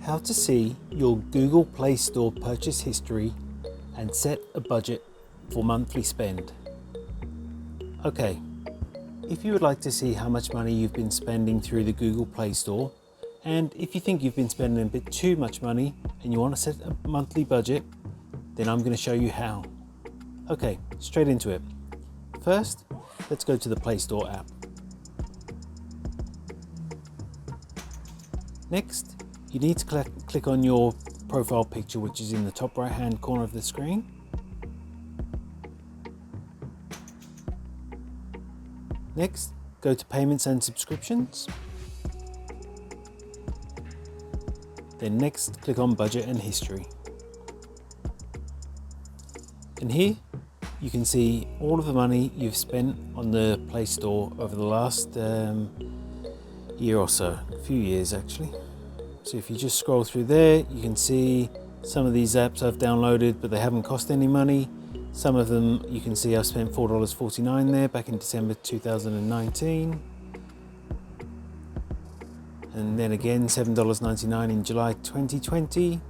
How to see your Google Play Store purchase history and set a budget for monthly spend. Okay, if you would like to see how much money you've been spending through the Google Play Store, and if you think you've been spending a bit too much money and you want to set a monthly budget, then I'm going to show you how. Okay, straight into it. First, let's go to the Play Store app. Next, you need to click on your profile picture, which is in the top right hand corner of the screen. Next, go to Payments and Subscriptions. Then next, click on Budget and History. And here, you can see all of the money you've spent on the Play Store over the last year or so, a few years actually. So if you just scroll through there, you can see some of these apps I've downloaded, but they haven't cost any money. Some of them you can see I've spent $4.49 there back in December 2019. And then again $7.99 in July 2020.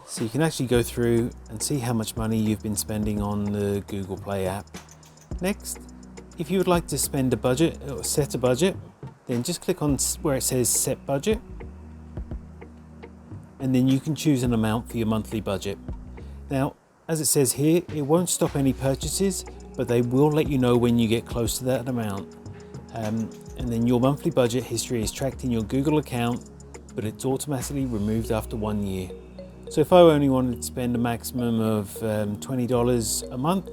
So you can actually go through and see how much money you've been spending on the Google Play app. Next, if you would like to spend a budget or set a budget, then just click on where it says set budget, and then you can choose an amount for your monthly budget. Now, as it says here, it won't stop any purchases, but they will let you know when you get close to that amount. And then your monthly budget history is tracked in your Google account, but it's automatically removed after 1 year. So if I only wanted to spend a maximum of $20 a month,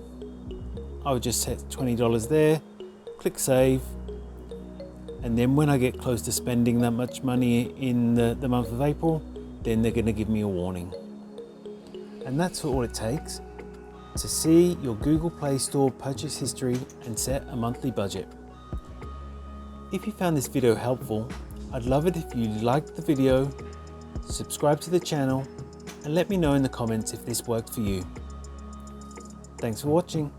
I would just set $20 there, click save, and then when I get close to spending that much money in the month of April, then they're going to give me a warning. And that's all it takes to see your Google Play Store purchase history and set a monthly budget. If you found this video helpful, I'd love it if you liked the video, subscribe to the channel, and let me know in the comments if this worked for you. Thanks for watching.